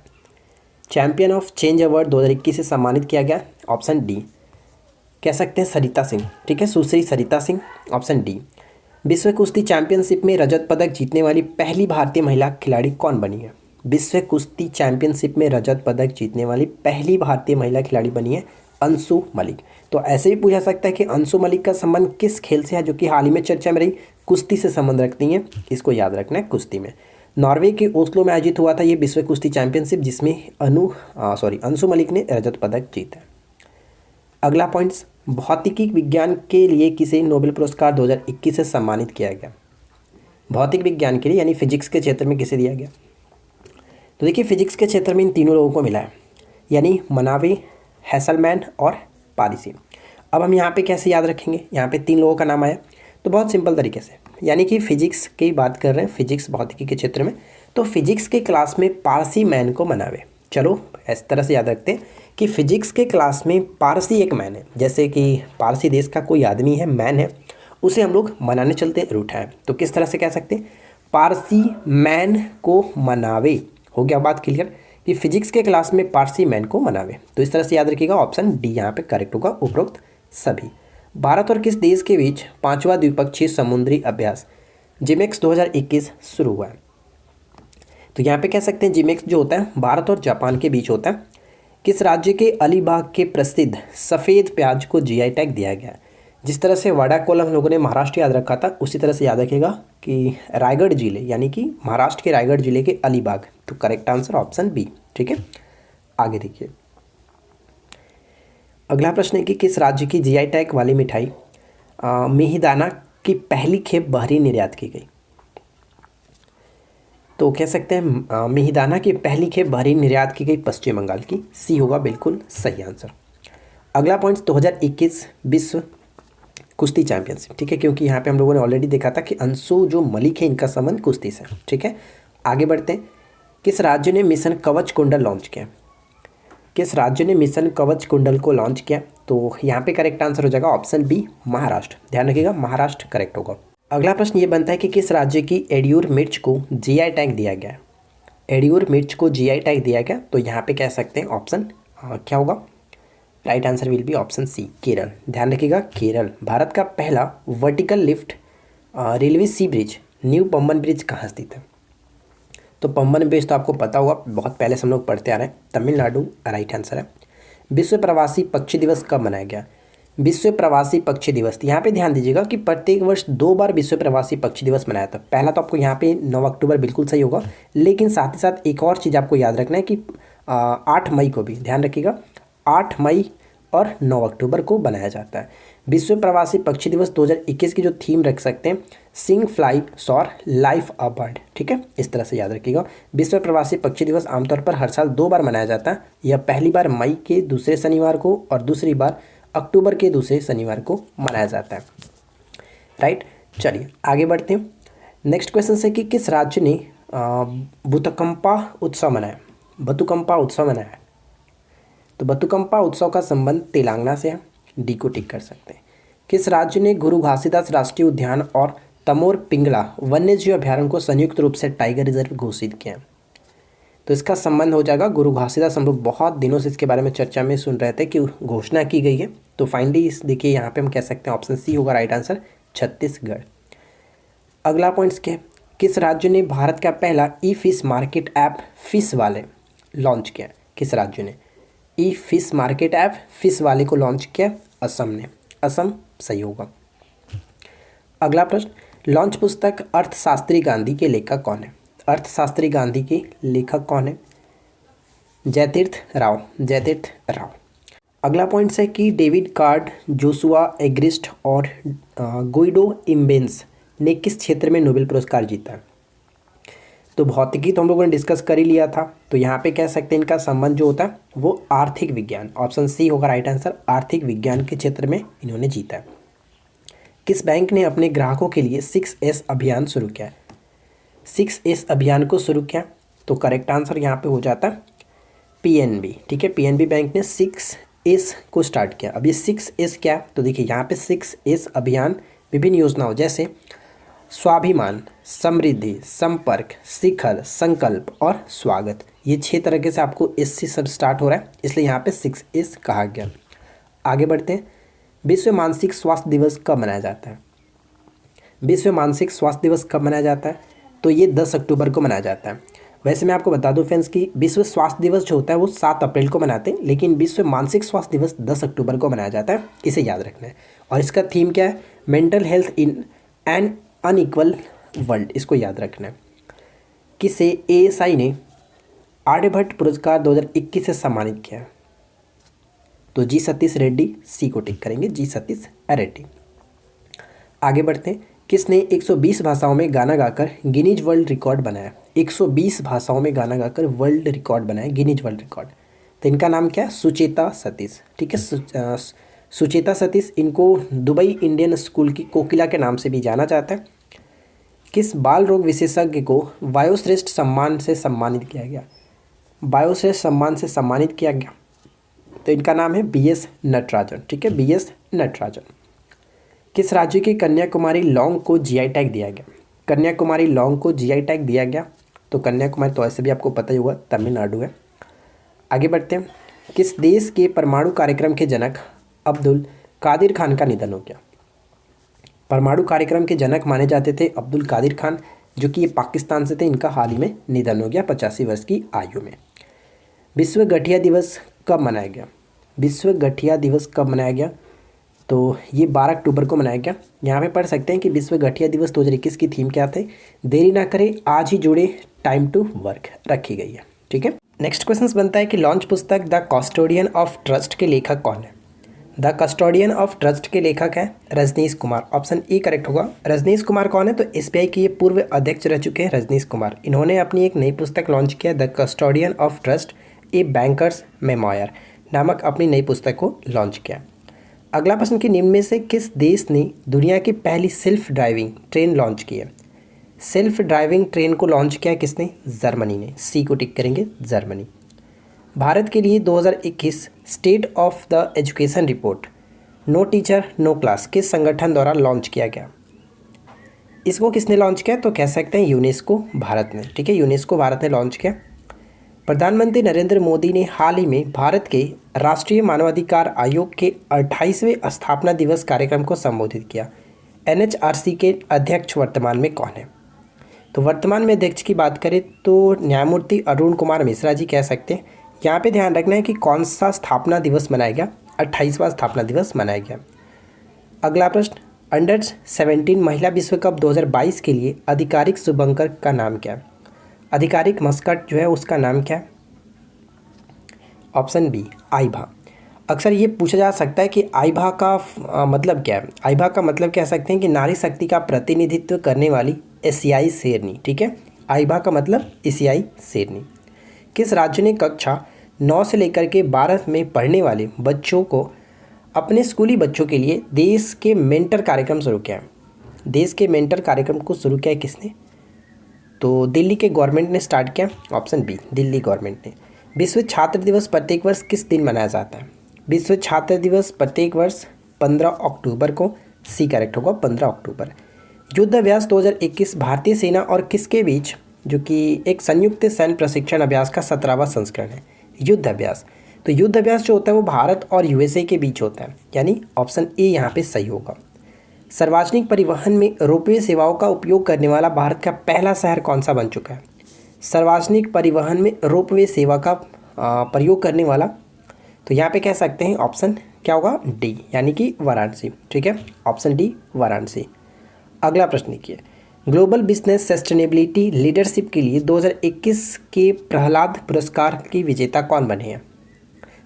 चैंपियन ऑफ चेंज अवार्ड 2021 से सम्मानित किया गया, ऑप्शन डी कह सकते हैं सरिता सिंह। ठीक है, सुश्री सरिता सिंह, ऑप्शन डी। विश्व कुश्ती चैंपियनशिप में रजत पदक जीतने वाली पहली भारतीय महिला खिलाड़ी कौन बनी है? विश्व कुश्ती चैंपियनशिप में रजत पदक जीतने वाली पहली भारतीय महिला खिलाड़ी बनी है अंशु मलिक। तो ऐसे भी पूछा सकता है कि अंशु मलिक का संबंध किस खेल से है, जो कि हाल ही में चर्चा में रही? कुश्ती से संबंध रखती हैं, इसको याद रखना है, कुश्ती में। नॉर्वे के ओस्लो में आयोजित हुआ था ये विश्व कुश्ती चैंपियनशिप, जिसमें अंशु मलिक ने रजत पदक जीता। अगला पॉइंट्स, भौतिकी विज्ञान के लिए किसे नोबेल पुरस्कार 2021 से सम्मानित किया गया? भौतिक विज्ञान के लिए यानी फिजिक्स के क्षेत्र में किसे दिया गया? तो देखिए फिजिक्स के क्षेत्र में इन तीनों लोगों को मिला है, यानी मनावे, हैसलमैन और पारिसी। अब हम यहाँ पे कैसे याद रखेंगे? यहाँ पे 3 लोगों का नाम आया, तो बहुत सिंपल तरीके से, यानी कि फिजिक्स की बात कर रहे हैं, फिजिक्स भौतिकी के क्षेत्र में, तो फिजिक्स के क्लास में पारसी मैन को मनावे। चलो इस तरह से याद रखते हैं कि फिजिक्स के क्लास में पारसी एक मैन है, जैसे कि पारसी देश का कोई आदमी है, मैन है, उसे हम लोग मनाने चलते हैं, रूठा है। तो किस तरह से कह सकते हैं? पारसी मैन को मनावे। हो गया बात क्लियर कि फिजिक्स के क्लास में पारसी मैन को मनावे। तो इस तरह से याद रखिएगा, ऑप्शन डी यहाँ पे करेक्ट होगा, उपरोक्त सभी। भारत और किस देश के बीच 5वां द्विपक्षीय समुद्री अभ्यास जिमेक्स 2021 शुरू हुआ है। तो यहाँ पे कह सकते हैं जिमेक्स जो होता है भारत और जापान के बीच होता है। किस राज्य के अलीबाग के प्रसिद्ध सफ़ेद प्याज को जीआई टैग दिया गया है? जिस तरह से वडा कोलम हम लोगों ने महाराष्ट्र याद रखा था, उसी तरह से याद रखिएगा कि रायगढ़ जिले यानी कि महाराष्ट्र के रायगढ़ जिले के अलीबाग। तो करेक्ट आंसर ऑप्शन बी। ठीक है, आगे देखिए। अगला प्रश्न है कि किस राज्य की जीआई टैग वाली मिठाई मिहिदाना की पहली खेप बहरीन निर्यात की गई? तो कह सकते हैं मिहिदाना की पहली खेप बहरीन निर्यात की गई पश्चिम बंगाल की। सी होगा बिल्कुल सही आंसर। अगला पॉइंट 2021 विश्व कुश्ती चैंपियनशिप। ठीक है, क्योंकि यहाँ पे हम लोगों ने ऑलरेडी देखा था कि अंशु जो मलिक है इनका संबंध कुश्ती से। ठीक है, आगे बढ़ते हैं। किस राज्य ने मिशन कवच कुंडल लॉन्च किया? किस राज्य ने मिशन कवच कुंडल को लॉन्च किया? तो यहाँ पे करेक्ट आंसर हो जाएगा ऑप्शन बी महाराष्ट्र। ध्यान रखिएगा महाराष्ट्र करेक्ट होगा। अगला प्रश्न ये बनता है कि किस राज्य की एडियूर मिर्च को जीआई टैग दिया गया? एडियूर मिर्च को जीआई टैग दिया गया, तो यहाँ पे कह सकते हैं ऑप्शन क्या होगा? Right answer will be option C Kerala. ध्यान रखिएगा केरल। भारत का पहला vertical lift railway sea bridge new Pamban bridge कहाँ स्थित है? तो पंबन ब्रिज तो आपको पता होगा, बहुत पहले से हम लोग पढ़ते आ रहे हैं, तमिलनाडु राइट आंसर है। विश्व प्रवासी पक्षी दिवस कब मनाया गया? विश्व प्रवासी पक्षी दिवस, यहाँ पे ध्यान दीजिएगा कि प्रत्येक वर्ष 2 बार विश्व प्रवासी पक्षी दिवस मनाया था। पहला तो आपको यहाँ पे 9 अक्टूबर बिल्कुल सही होगा, लेकिन साथ ही साथ एक और चीज़ आपको याद रखना है कि 8 मई को भी, ध्यान रखिएगा 8 मई और 9 अक्टूबर को बनाया जाता है। विश्व प्रवासी पक्षी दिवस 2021 की जो थीम रख सकते हैं sing fly soar like a bird. ठीक है, इस तरह से याद रखिएगा। विश्व प्रवासी पक्षी दिवस आमतौर पर हर साल 2 बार मनाया जाता है। यह पहली बार मई के दूसरे शनिवार को और दूसरी बार अक्टूबर के दूसरे शनिवार को मनाया जाता है। राइट, चलिए आगे बढ़ते हैं। नेक्स्ट क्वेश्चन से कि किस राज्य ने बुतकंपा उत्सव मनाया? बतुकंपा उत्सव मनाया। तो बतुकंपा उत्सव का संबंध तेलंगाना से है, डी को टिक कर सकते हैं। किस राज्य ने गुरु घासीदास राष्ट्रीय उद्यान और तमोर पिंगला वन्यजीव अभ्यारण्य को संयुक्त रूप से टाइगर रिजर्व घोषित किया? तो इसका संबंध हो जाएगा गुरु घासीदास। हम लोग बहुत दिनों से इसके बारे में चर्चा में सुन रहे थे कि घोषणा की गई है। तो फाइनली इस देखिए यहाँ पे हम कह सकते हैं ऑप्शन सी होगा राइट आंसर, छत्तीसगढ़। अगला पॉइंट्स के किस राज्य ने भारत का पहला ई फिश मार्केट ऐप फिश वाले लॉन्च किया? किस राज्य ने ई फिश मार्केट ऐप फिश वाले को लॉन्च किया? असम ने। असम सही होगा। अगला प्रश्न, लॉन्च पुस्तक अर्थशास्त्री गांधी के लेखक कौन है? अर्थशास्त्री गांधी के लेखक कौन है? जयतीर्थ राव। जयतीर्थ राव। अगला पॉइंट है कि डेविड कार्ड, जोशुआ एग्रिस्ट और गुइडो इम्बेंस ने किस क्षेत्र में नोबेल पुरस्कार जीता? तो भौतिकी तो हम लोगों ने डिस्कस कर ही लिया था। तो यहाँ पे कह सकते हैं इनका संबंध जो होता है वो आर्थिक विज्ञान, ऑप्शन सी होगा राइट आंसर, आर्थिक विज्ञान के क्षेत्र में इन्होंने जीता है। किस बैंक ने अपने ग्राहकों के लिए 6S अभियान शुरू किया? 6S अभियान को शुरू किया, तो करेक्ट आंसर यहाँ पे हो जाता है पीएनबी। ठीक है, पीएनबी बैंक ने 6S को स्टार्ट किया। अब ये 6S क्या? तो देखिए यहाँ पे 6S अभियान विभिन्न योजनाओं जैसे स्वाभिमान, समृद्धि, संपर्क, शिखर, संकल्प और स्वागत, ये 6 तरीके से आपको एस से सब स्टार्ट हो रहा है, इसलिए यहाँ पे 6S कहा गया। आगे बढ़ते हैं। विश्व मानसिक स्वास्थ्य दिवस कब मनाया जाता है? विश्व मानसिक स्वास्थ्य दिवस कब मनाया जाता है? तो ये 10 अक्टूबर को मनाया जाता है। वैसे मैं आपको बता दूं फ्रेंड्स कि विश्व स्वास्थ्य दिवस जो होता है वो 7 अप्रैल को मनाते हैं, लेकिन विश्व मानसिक स्वास्थ्य दिवस 10 अक्टूबर को मनाया जाता है, इसे याद रखना है। और इसका थीम क्या है? Mental health in an unequal world, इसको याद रखना है। किसे एएसआई ने आर्यभट्ट पुरस्कार 2021 से सम्मानित किया? तो जी सतीश रेड्डी, सी को टिक करेंगे, जी सतीश रेड्डी। आगे बढ़ते हैं। किसने 120 भाषाओं में गाना गाकर गिनीज वर्ल्ड रिकॉर्ड बनाया? 120 भाषाओं में गाना गाकर वर्ल्ड रिकॉर्ड बनाया, गिनीज वर्ल्ड रिकॉर्ड। तो इनका नाम क्या है? सुचेता सतीश। ठीक है, सुचेता सतीश, इनको दुबई इंडियन स्कूल की कोकिला के नाम से भी जाना जाता है। किस बाल रोग विशेषज्ञ को वायुश्रेष्ठ सम्मान से सम्मानित किया गया? वायुश्रेष्ठ सम्मान से सम्मानित किया गया, तो इनका नाम है BS नटराजन। ठीक है, BS नटराजन। किस राज्य की कन्याकुमारी लौंग को जीआई टैग दिया गया? कन्याकुमारी लौंग को जीआई टैग दिया गया, तो कन्याकुमारी तो ऐसे भी आपको पता ही होगा तमिलनाडु है। आगे बढ़ते हैं। किस देश के परमाणु कार्यक्रम के जनक अब्दुल कादिर खान का निधन हो गया? परमाणु कार्यक्रम के जनक माने जाते थे अब्दुल कादिर खान, जो कि ये पाकिस्तान से थे। इनका हाल ही में निधन हो गया 85 वर्ष की आयु में। विश्व गठिया दिवस कब मनाया गया? विश्व गठिया दिवस कब मनाया गया? तो ये 12 अक्टूबर को मनाया गया। यहाँ पे पढ़ सकते हैं कि विश्व गठिया दिवस 2021 की थीम क्या थे? देरी ना करें, आज ही जुड़े, टाइम टू वर्क रखी गई है। ठीक है। नेक्स्ट क्वेश्चन बनता है कि लॉन्च पुस्तक द कस्टोडियन ऑफ ट्रस्ट के लेखक कौन है? द कस्टोडियन ऑफ ट्रस्ट के लेखक है Rajneesh Kumar. Option A correct होगा। रजनीश कुमार कौन है? तो एसबीआई के ये पूर्व अध्यक्ष रह चुके हैं रजनीश कुमार। इन्होंने अपनी एक नई पुस्तक लॉन्च किया, the custodian of trust a banker's memoir नामक अपनी नई पुस्तक को लॉन्च किया। अगला प्रश्न कि निम्न में से किस देश ने दुनिया की पहली सेल्फ ड्राइविंग ट्रेन लॉन्च की है? सेल्फ ड्राइविंग ट्रेन को लॉन्च किया किसने? जर्मनी ने। सी को टिक करेंगे, जर्मनी। भारत के लिए 2021 state of the education report no teacher no class किस संगठन द्वारा लॉन्च किया गया? इसको किसने लॉन्च किया? तो कह सकते हैं यूनेस्को भारत ने। ठीक है, यूनेस्को भारत ने लॉन्च किया। प्रधानमंत्री नरेंद्र मोदी ने हाल ही में भारत के राष्ट्रीय मानवाधिकार आयोग के 28वें स्थापना दिवस कार्यक्रम को संबोधित किया। एनएचआरसी के अध्यक्ष वर्तमान में कौन है? तो वर्तमान में अध्यक्ष की बात करें तो न्यायमूर्ति अरुण कुमार मिश्रा जी कह सकते हैं। यहाँ पे ध्यान रखना है कि कौन सा स्थापना दिवस मनाया गया? 28वां स्थापना दिवस मनाया गया। अगला प्रश्न, अंडर 17 महिला विश्व कप 2022 के लिए आधिकारिक शुभंकर का नाम क्या है? आधिकारिक मस्कट जो है उसका नाम क्या है? ऑप्शन बी आइभा। अक्सर ये पूछा जा सकता है कि आइभा का मतलब क्या है? आइभा का मतलब कह सकते हैं कि नारी शक्ति का प्रतिनिधित्व करने वाली एशियाई शेरनी। ठीक है, आइभा का मतलब एशियाई शेरनी। किस राज्य ने कक्षा 9 से लेकर के 12 में पढ़ने वाले बच्चों को अपने स्कूली बच्चों के लिए देश के मेंटर कार्यक्रम शुरू किया? देश के मेंटर कार्यक्रम को शुरू किया किसने? तो दिल्ली के गवर्नमेंट ने स्टार्ट किया। ऑप्शन बी दिल्ली गवर्नमेंट ने। विश्व छात्र दिवस प्रत्येक वर्ष किस दिन मनाया जाता है? विश्व छात्र दिवस प्रत्येक वर्ष 15 अक्टूबर को। सी करेक्ट होगा, 15 अक्टूबर। युद्ध अभ्यास 2021 भारतीय सेना और किसके बीच, जो कि एक संयुक्त सैन्य प्रशिक्षण अभ्यास का 17वां संस्करण है। युद्ध अभ्यास, तो युद्ध अभ्यास जो होता है वो भारत और यूएसए के बीच होता है, यानी ऑप्शन ए यहाँ पे सही होगा। सार्वजनिक परिवहन में रोपवे सेवाओं का उपयोग करने वाला भारत का पहला शहर कौन सा बन चुका है? सार्वजनिक परिवहन में रोपवे सेवा का प्रयोग करने वाला, तो यहाँ पे कह सकते हैं ऑप्शन क्या होगा? डी, यानी कि वाराणसी। ठीक है, ऑप्शन डी वाराणसी। अगला प्रश्न देखिए, ग्लोबल बिजनेस सस्टेनेबिलिटी लीडरशिप के लिए 2021 के प्रहलाद पुरस्कार की विजेता कौन बने हैं?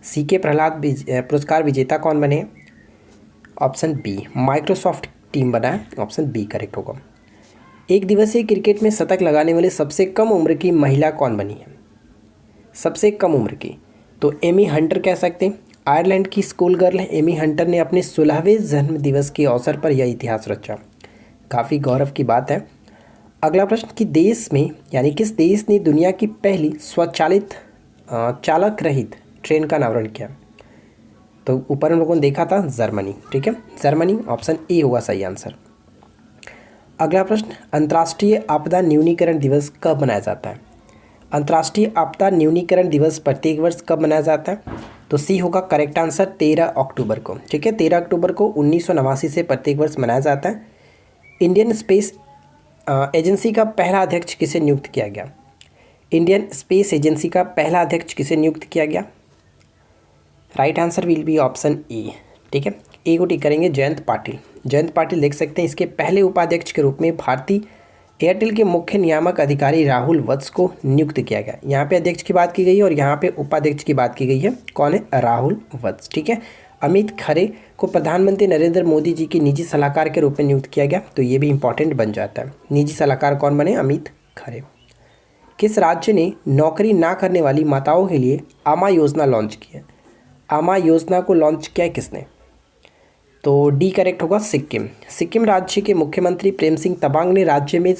सी के प्रहलाद पुरस्कार विजेता कौन बने हैं? ऑप्शन बी माइक्रोसॉफ्ट टीम बना है। ऑप्शन बी करेक्ट होगा। एक दिवसीय क्रिकेट में शतक लगाने वाले सबसे कम उम्र की महिला कौन बनी है? सबसे कम उम्र की, तो एमी हंटर कह सकते हैं। आयरलैंड की स्कूल गर्ल एमी हंटर ने अपने 16वें जन्म दिवस के अवसर पर यह इतिहास रचा। काफ़ी गौरव की बात है। अगला प्रश्न कि देश में, यानी किस देश ने दुनिया की पहली स्वचालित चालक रहित ट्रेन का अनावरण किया? तो ऊपर हम लोगों ने देखा था जर्मनी। ठीक है, जर्मनी। ऑप्शन ए होगा सही आंसर। अगला प्रश्न, अंतर्राष्ट्रीय आपदा न्यूनीकरण दिवस कब मनाया जाता है? अंतर्राष्ट्रीय आपदा न्यूनीकरण दिवस प्रत्येक वर्ष कब मनाया जाता है? तो सी होगा करेक्ट आंसर, 13 अक्टूबर को। ठीक है, 13 अक्टूबर को 1989 से प्रत्येक वर्ष मनाया जाता है। इंडियन स्पेस एजेंसी का पहला अध्यक्ष किसे नियुक्त किया गया? इंडियन स्पेस एजेंसी का पहला अध्यक्ष किसे नियुक्त किया गया? Right answer will be option A. ठीक है, ए को टिक करेंगे, जयंत पाटिल। जयंत पाटिल देख सकते हैं। इसके पहले उपाध्यक्ष के रूप में भारतीय एयरटेल के मुख्य नियामक अधिकारी राहुल वत्स को नियुक्त किया गया। यहाँ पे अध्यक्ष की बात की गई है और यहाँ पे उपाध्यक्ष की बात की गई है। कौन है? राहुल वत्स। ठीक है, अमित खरे को प्रधानमंत्री नरेंद्र मोदी जी के निजी सलाहकार के रूप में नियुक्त किया गया, तो ये भी इंपॉर्टेंट बन जाता है। निजी सलाहकार कौन बने? अमित खरे। किस राज्य ने नौकरी ना करने वाली माताओं के लिए आमा योजना लॉन्च की है? आमा योजना को लॉन्च किया है किसने? तो डी करेक्ट होगा, सिक्किम। सिक्किम राज्य के मुख्यमंत्री प्रेम सिंह तबांग ने राज्य में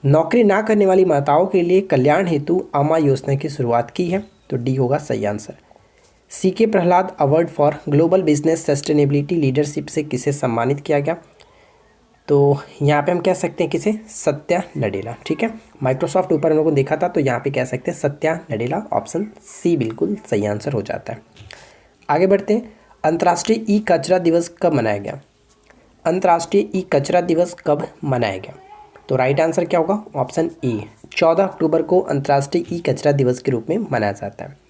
नौकरी ना करने वाली माताओं के लिए कल्याण हेतु आमा योजना की शुरुआत की है, तो डी होगा सही आंसर। सी के Prahlad award for global business sustainability leadership से किसे सम्मानित किया गया? तो यहाँ पे हम कह सकते हैं किसे? सत्या नडेला। ठीक है, माइक्रोसॉफ्ट ऊपर हम लोगों ने देखा था, तो यहाँ पे कह सकते हैं सत्या नडेला। ऑप्शन सी बिल्कुल सही आंसर हो जाता है। आगे बढ़ते हैं, अंतर्राष्ट्रीय ई कचरा दिवस कब मनाया गया? अंतर्राष्ट्रीय ई कचरा दिवस कब मनाया गया? तो राइट आंसर क्या होगा? ऑप्शन ए, 14 अक्टूबर को अंतर्राष्ट्रीय ई कचरा दिवस के रूप में मनाया जाता है।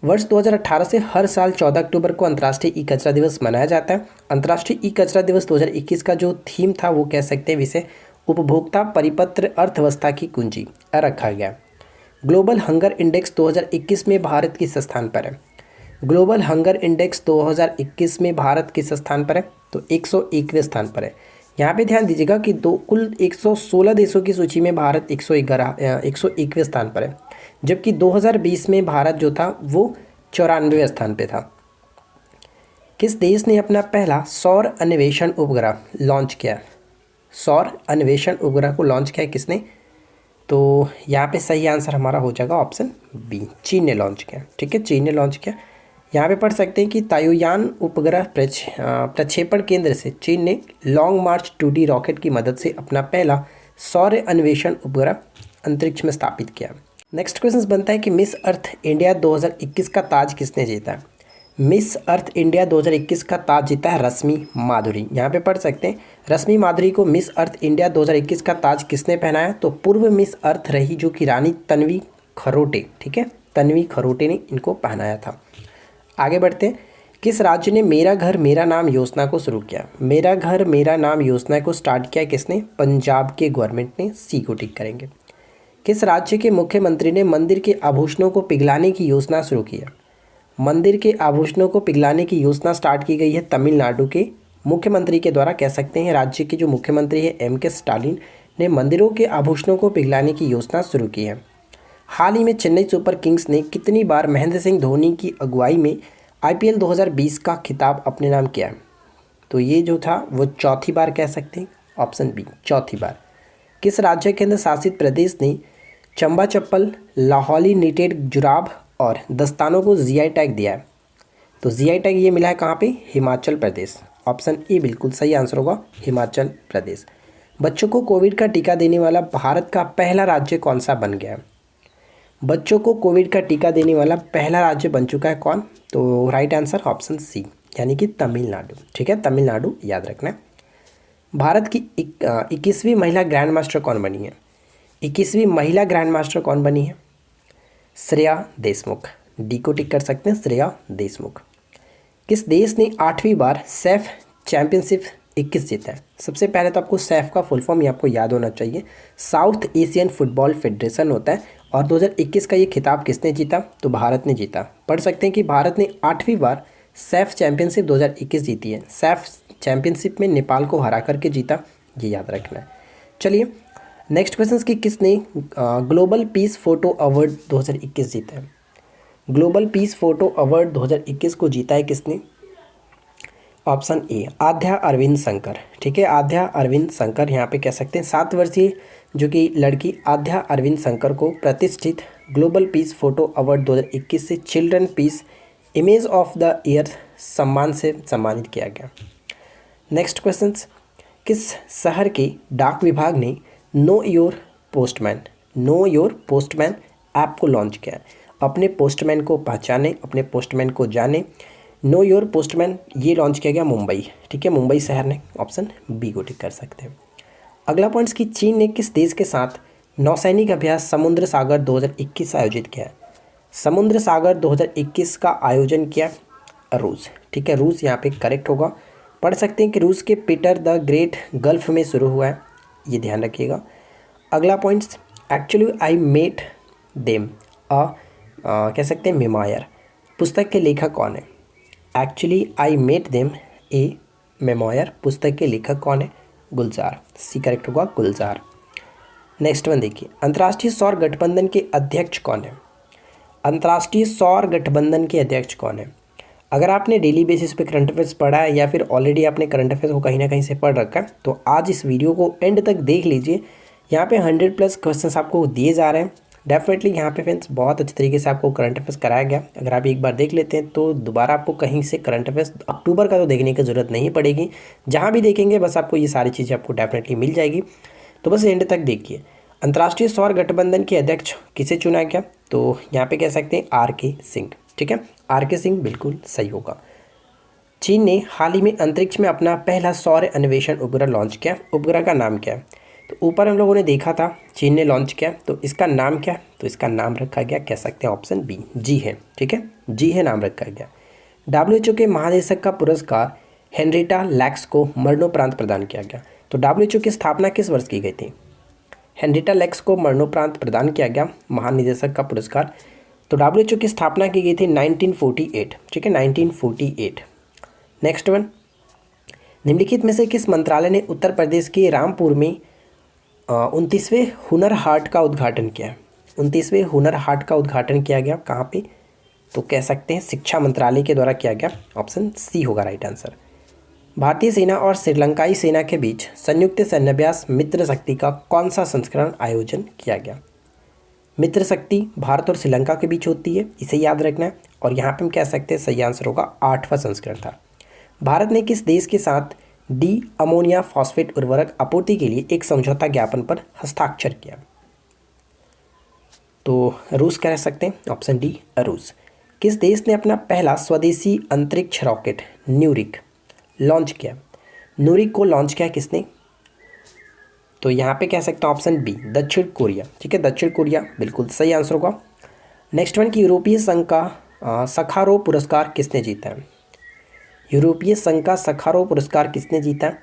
वर्ष 2018 से हर साल 14 अक्टूबर को अंतर्राष्ट्रीय ई कचरा दिवस मनाया जाता है। अंतर्राष्ट्रीय ई कचरा दिवस 2021 का जो थीम था वो कह सकते हैं विषय उपभोक्ता परिपत्र अर्थव्यवस्था की कुंजी रखा गया। ग्लोबल हंगर इंडेक्स 2021 में भारत किस स्थान पर है? ग्लोबल हंगर इंडेक्स 2021 में भारत किस स्थान पर है? तो 101वें स्थान पर है। यहाँ पे ध्यान दीजिएगा कि कुल 116 देशों की सूची में भारत 101वें स्थान पर है, जबकि 2020 में भारत जो था वो 94वें स्थान पे था। किस देश ने अपना पहला सौर अन्वेषण उपग्रह लॉन्च किया? सौर अन्वेषण उपग्रह को लॉन्च किया किसने? तो यहाँ पे सही आंसर हमारा हो जाएगा ऑप्शन बी, चीन ने लॉन्च किया। ठीक है, चीन ने लॉन्च किया। यहाँ पे पढ़ सकते हैं कि तायुयान उपग्रह प्रक्षेपण केंद्र से चीन ने लॉन्ग मार्च 2D रॉकेट की मदद से अपना पहला सौर अन्वेषण उपग्रह अंतरिक्ष में स्थापित किया। नेक्स्ट क्वेश्चन बनता है कि मिस अर्थ इंडिया 2021 का ताज किसने जीता है? मिस अर्थ इंडिया 2021 का ताज जीता है रश्मि माधुरी। यहाँ पे पढ़ सकते हैं रश्मि माधुरी को मिस अर्थ इंडिया 2021 का ताज किसने पहनाया? तो पूर्व मिस अर्थ रही जो कि रानी तन्वी खरोटे, ठीक है, तन्वी खरोटे ने इनको पहनाया था। आगे बढ़ते हैं। किस राज्य ने मेरा घर मेरा नाम योजना को शुरू किया? मेरा घर मेरा नाम योजना को स्टार्ट किया किसने? पंजाब के गवर्नमेंट ने। सी को टिक करेंगे। किस राज्य के मुख्यमंत्री ने मंदिर के आभूषणों को पिघलाने की योजना शुरू किया? मंदिर के आभूषणों को पिघलाने की योजना स्टार्ट की गई है तमिलनाडु के मुख्यमंत्री के द्वारा। कह सकते हैं राज्य के जो मुख्यमंत्री है M.K. स्टालिन ने मंदिरों के आभूषणों को पिघलाने की योजना शुरू की है। हाल ही में चेन्नई सुपर किंग्स ने कितनी बार महेंद्र सिंह धोनी की अगुवाई में IPL 2020 का खिताब अपने नाम किया? तो ये जो था वो चौथी बार कह सकते हैं, ऑप्शन बी, चौथी बार। किस राज्य केंद्र शासित प्रदेश ने चंबा चप्पल, लाहौली निटेड जुराब और दस्तानों को GI टैग दिया है? तो GI टैग ये मिला है कहाँ पे? हिमाचल प्रदेश। ऑप्शन ए बिल्कुल सही आंसर होगा, हिमाचल प्रदेश। बच्चों को कोविड का टीका देने वाला भारत का पहला राज्य कौन सा बन गया है? बच्चों को कोविड का टीका देने वाला पहला राज्य बन चुका है कौन? तो राइट आंसर ऑप्शन सी, यानी कि तमिलनाडु। ठीक है, तमिलनाडु याद रखना है। भारत की 21वीं महिला ग्रैंड मास्टर कौन बनी है? 21वीं महिला ग्रैंड मास्टर कौन बनी है? श्रेया देशमुख। डी को टिक कर सकते हैं, श्रेया देशमुख। किस देश ने 8वीं बार सैफ चैंपियनशिप 21 जीता है? सबसे पहले तो आपको सैफ का फुल फॉर्म ये आपको याद होना चाहिए, साउथ एशियन फुटबॉल फेडरेशन होता है। और 2021 का ये खिताब किसने जीता? तो भारत ने जीता। पढ़ सकते हैं कि भारत ने 8वीं बार सैफ चैंपियनशिप 2021 जीती है। सैफ चैंपियनशिप में नेपाल को हरा करके जीता, ये याद रखना है। चलिए नेक्स्ट क्वेश्चन की किसने ग्लोबल पीस फोटो अवार्ड 2021 जीता है? ग्लोबल पीस फोटो अवार्ड 2021 को जीता है किसने? Option A, Aadhya Arvind Shankar. ठीक है, आध्या अरविंद शंकर। यहाँ पे कह सकते हैं 7 वर्षीय जो कि लड़की आध्या अरविंद शंकर को प्रतिष्ठित ग्लोबल पीस फोटो अवार्ड 2021 से children peace image of the year सम्मान से सम्मानित किया गया। नेक्स्ट क्वेश्चन, किस शहर के डाक विभाग ने नो योर पोस्टमैन ऐप को लॉन्च किया? अपने पोस्टमैन को पहचाने, अपने पोस्टमैन को जाने, नो योर पोस्टमैन ये लॉन्च किया गया मुंबई। ठीक है, मुंबई शहर ने। ऑप्शन बी को टिक कर सकते हैं। अगला पॉइंट्स की चीन ने किस देश के साथ नौसैनिक अभ्यास समुद्र सागर 2021 आयोजित किया? समुद्र सागर 2021 का आयोजन किया रूस। ठीक है, रूस यहाँ पे करेक्ट होगा। पढ़ सकते हैं कि रूस के पीटर द ग्रेट गल्फ में शुरू हुआ है, ये ध्यान रखिएगा। अगला points, actually I met them कह सकते हैं मेमोयर। पुस्तक के लेखक कौन है? Actually I met them a memoir. पुस्तक के लेखक कौन है? गुलजार। सी करेक्ट होगा, गुलजार। नेक्स्ट वन देखिए, अंतर्राष्ट्रीय सौर गठबंधन के अध्यक्ष कौन है? अंतर्राष्ट्रीय सौर गठबंधन के अध्यक्ष कौन है? अगर आपने डेली बेसिस पे करंट अफेयर्स पढ़ा है या फिर ऑलरेडी आपने करंट अफेयर्स को कहीं ना कहीं से पढ़ रखा है तो आज इस वीडियो को एंड तक देख लीजिए। यहाँ पे 100+ क्वेश्चंस आपको दिए जा रहे हैं। डेफिनेटली यहाँ पे फ्रेंड्स बहुत अच्छे तरीके से आपको करंट अफेयर्स कराया गया। अगर आप एक बार देख लेते हैं तो दोबारा आपको कहीं से करंट अफेयर्स अक्टूबर का तो देखने की ज़रूरत नहीं पड़ेगी। जहाँ भी देखेंगे बस आपको ये सारी चीज़ें आपको डेफिनेटली मिल जाएगी। तो बस एंड तक देखिए। अंतर्राष्ट्रीय सौर गठबंधन के अध्यक्ष किसे चुना गया? तो यहाँ पे कह सकते हैं RK सिंह। ठीक है, RK सिंह बिल्कुल सही होगा। चीन ने हाल ही में अंतरिक्ष में अपना पहला सौर अन्वेषण उपग्रह लॉन्च किया। उपग्रह का नाम क्या है? तो ऊपर हम लोगों ने देखा था चीन ने लॉन्च किया, तो इसका नाम क्या है? तो इसका नाम रखा गया, कह सकते हैं ऑप्शन बी, जी है। ठीक है, जी है नाम रखा गया। WHO के महानिदेशक का पुरस्कार हेनरिटा लैक्स को मरणोपरांत प्रदान किया गया। तो WHO की स्थापना किस वर्ष की गई थी? हेनरिटा लैक्स को मरणोपरांत प्रदान किया गया महानिदेशक का पुरस्कार। तो WHO की स्थापना की गई थी 1948। ठीक है, 1948। नेक्स्ट वन, निम्नलिखित में से किस मंत्रालय ने उत्तर प्रदेश के रामपुर में 29वें हुनर हाट का उद्घाटन किया? 29वें हुनर हाट का उद्घाटन किया गया कहाँ पे? तो कह सकते हैं शिक्षा मंत्रालय के द्वारा किया गया। ऑप्शन सी होगा राइट आंसर। भारतीय सेना और श्रीलंकाई सेना के बीच संयुक्त सैन्याभ्यास मित्र शक्ति का कौन सा संस्करण आयोजन किया गया? मित्र शक्ति भारत और श्रीलंका के बीच होती है, इसे याद रखना है। और यहाँ पे हम कह सकते हैं सही आंसर होगा 8वां संस्करण था। भारत ने किस देश के साथ डी अमोनिया फॉस्फेट उर्वरक आपूर्ति के लिए एक समझौता ज्ञापन पर हस्ताक्षर किया? तो रूस कह सकते हैं, ऑप्शन डी रूस। किस देश ने अपना पहला स्वदेशी अंतरिक्ष रॉकेट न्यूरिक लॉन्च किया? न्यूरिक को लॉन्च किया किसने? तो यहाँ पे कह सकते हैं ऑप्शन बी, दक्षिण कोरिया। ठीक है, दक्षिण कोरिया बिल्कुल सही आंसर होगा। नेक्स्ट वन, की यूरोपीय संघ का सखारोव पुरस्कार किसने जीता है? यूरोपीय संघ का सखारोव पुरस्कार किसने जीता है?